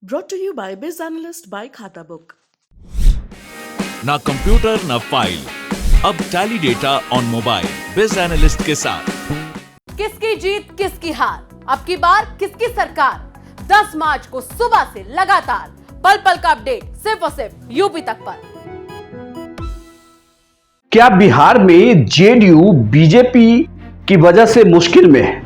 Brought to you by Biz Analyst by Khata Book. ना computer ना file, अब tally data on mobile बिज analyst के साथ। किसकी जीत किसकी हार, अब की बार किसकी सरकार। 10 मार्च को सुबह से लगातार पल पल का अपडेट सिर्फ और सिर्फ यूपी तक पर। क्या बिहार में जेडीयू बीजेपी की वजह से मुश्किल में है?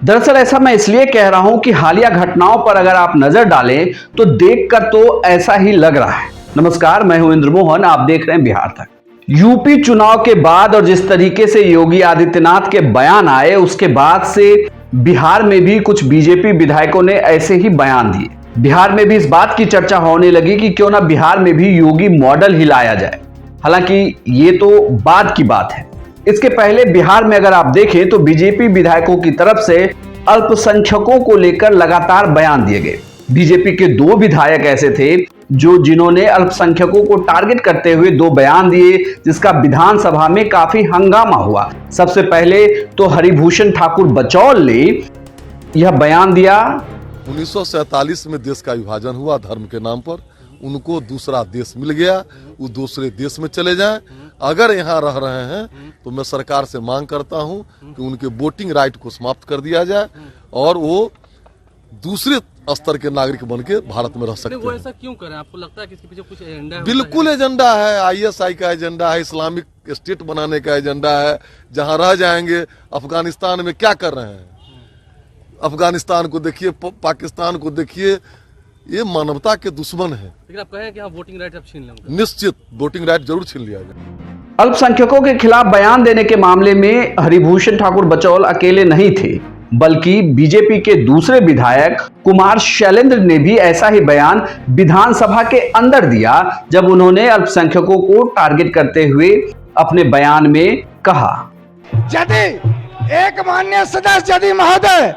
दरअसल ऐसा मैं इसलिए कह रहा हूं कि हालिया घटनाओं पर अगर आप नजर डालें तो देखकर तो ऐसा ही लग रहा है। नमस्कार, मैं हूं इंद्र मोहन, आप देख रहे हैं बिहार तक। यूपी चुनाव के बाद और जिस तरीके से योगी आदित्यनाथ के बयान आए, उसके बाद से बिहार में भी कुछ बीजेपी विधायकों ने ऐसे ही बयान दिए। बिहार में भी इस बात की चर्चा होने लगी कि क्यों ना बिहार में भी योगी मॉडल ही लाया जाए। हालांकि ये तो बाद की बात है। इसके पहले बिहार में अगर आप देखें तो बीजेपी विधायकों की तरफ से अल्पसंख्यकों को लेकर लगातार बयान दिए गए। बीजेपी के 2 विधायक ऐसे थे जिन्होंने अल्पसंख्यकों को टारगेट करते हुए 2 बयान दिए, जिसका विधानसभा में काफी हंगामा हुआ। सबसे पहले तो हरिभूषण ठाकुर बचौल ने यह बयान दिया। 1947 में देश का विभाजन हुआ धर्म के नाम पर, उनको दूसरा देश मिल गया, वो दूसरे देश में चले जाएं। अगर यहाँ रह रहे हैं तो मैं सरकार से मांग करता हूँ कि उनके वोटिंग राइट को समाप्त कर दिया जाए और वो दूसरे स्तर के नागरिक बन के भारत में रह सकते हैं। वो ऐसा क्यों करें? आपको लगता है कि इसके पीछे कुछ एजेंडा है? बिल्कुल एजेंडा है, आईएसआई का एजेंडा है, इस्लामिक स्टेट बनाने का एजेंडा है। जहाँ रह जाएंगे, अफगानिस्तान में क्या कर रहे हैं? अफगानिस्तान को देखिए, पाकिस्तान को देखिए, ये मानवता के दुश्मन है। लेकिन आप कहें कि हाँ वोटिंग राइट अब छीन लेंगे। निश्चित वोटिंग राइट जरूर छीन लिया जाए। अल्पसंख्यकों के खिलाफ बयान देने के मामले में हरिभूषण ठाकुर बचौल अकेले नहीं थे, बल्कि बीजेपी के दूसरे विधायक कुमार शैलेंद्र ने भी ऐसा ही बयान विधानसभा के अंदर दिया, जब उन्होंने अल्पसंख्यकों को टारगेट करते हुए अपने बयान में कहा, यदि एक माननीय सदस्य यदि महोदय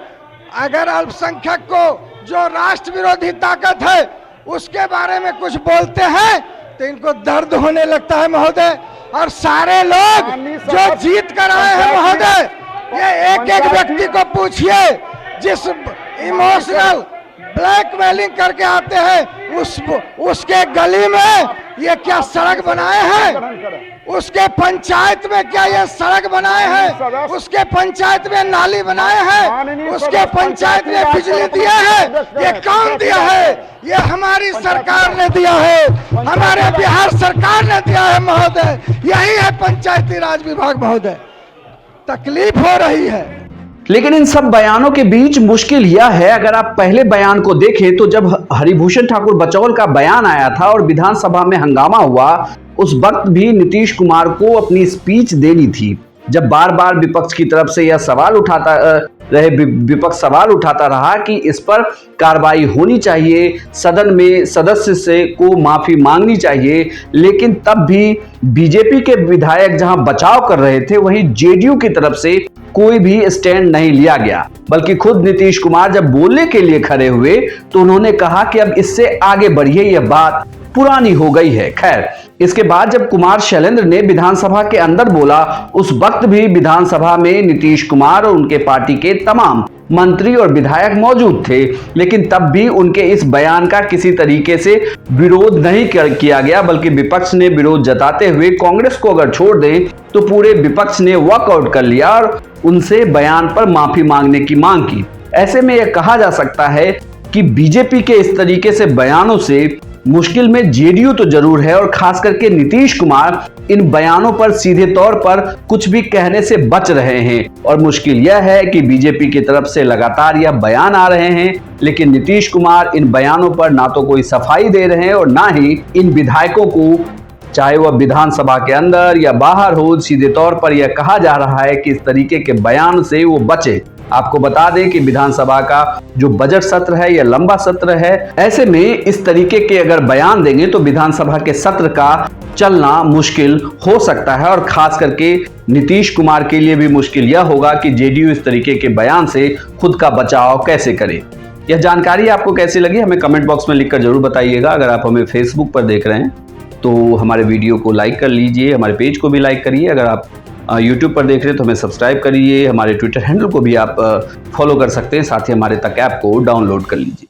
अगर अल्पसंख्यक को जो राष्ट्र विरोधी ताकत है उसके बारे में कुछ बोलते हैं तो इनको दर्द होने लगता है महोदय। और सारे लोग जो जीत कर आए हैं महोदय, ये एक एक व्यक्ति को पूछिए जिस इमोशनल ब्लैकमेलिंग करके आते हैं उसके गली में ये क्या सड़क बनाए हैं, उसके पंचायत में क्या ये सड़क बनाए हैं, उसके पंचायत में नाली बनाए हैं, उसके पंचायत में बिजली दिया है, ये कौन दिया है? ये हमारी सरकार ने दिया है, हमारे बिहार सरकार ने दिया है महोदय। यही है पंचायती राज विभाग महोदय। तकलीफ हो रही है। लेकिन इन सब बयानों के बीच मुश्किल यह है, अगर आप पहले बयान को देखें तो जब हरिभूषण ठाकुर बचौल का बयान आया था और विधानसभा में हंगामा हुआ, उस वक्त भी नीतीश कुमार को अपनी स्पीच देनी थी। जब बार बार विपक्ष की तरफ से यह सवाल विपक्ष सवाल उठाता रहा कि इस पर कार्रवाई होनी चाहिए, सदन में सदस्य से को माफी मांगनी चाहिए, लेकिन तब भी बीजेपी के विधायक जहां बचाव कर रहे थे, वहीं जेडीयू की तरफ से कोई भी स्टैंड नहीं लिया गया। बल्कि खुद नीतीश कुमार जब बोलने के लिए खड़े हुए तो उन्होंने कहा कि अब इससे आगे बढ़िए, यह बात पुरानी हो गई है। खैर, इसके बाद जब कुमार शैलेंद्र ने विधानसभा के अंदर बोला, उस वक्त भी विधानसभा में नीतीश कुमार और उनके पार्टी के तमाम मंत्री और विधायक मौजूद थे, लेकिन तब भी उनके इस बयान का किसी तरीके से विरोध नहीं किया गया। बल्कि विपक्ष ने विरोध जताते हुए कांग्रेस को अगर छोड़ दें तो पूरे विपक्ष ने वॉकआउट कर लिया और उनसे बयान पर माफी मांगने की मांग की। ऐसे में यह कहा जा सकता है कि बीजेपी के इस तरीके से बयानों से मुश्किल में जेडीयू तो जरूर है, और खास करके नीतीश कुमार इन बयानों पर सीधे तौर पर कुछ भी कहने से बच रहे हैं। और मुश्किल यह है कि बीजेपी की तरफ से लगातार यह बयान आ रहे हैं, लेकिन नीतीश कुमार इन बयानों पर ना तो कोई सफाई दे रहे हैं और ना ही इन विधायकों को, चाहे वह विधानसभा के अंदर या बाहर हो, सीधे तौर पर यह कहा जा रहा है कि इस तरीके के बयान से वो बचे। आपको बता दें कि विधानसभा का जो बजट सत्र है यह लंबा सत्र है। ऐसे में इस तरीके के अगर बयान देंगे तो विधानसभा के सत्र का चलना मुश्किल हो सकता है, और खास करके नीतीश कुमार के लिए भी मुश्किल यह होगा कि जेडीयू इस तरीके के बयान से खुद का बचाव कैसे करे। यह जानकारी आपको कैसी लगी हमें कमेंट बॉक्स में लिखकर जरूर बताइएगा। अगर आप हमें फेसबुक पर देख रहे हैं तो हमारे वीडियो को लाइक कर लीजिए, हमारे पेज को भी लाइक करिए। अगर आप यूट्यूब पर देख रहे हैं तो हमें सब्सक्राइब करिए। हमारे ट्विटर हैंडल को भी आप फॉलो कर सकते हैं। साथ ही हमारे तक ऐप को डाउनलोड कर लीजिए।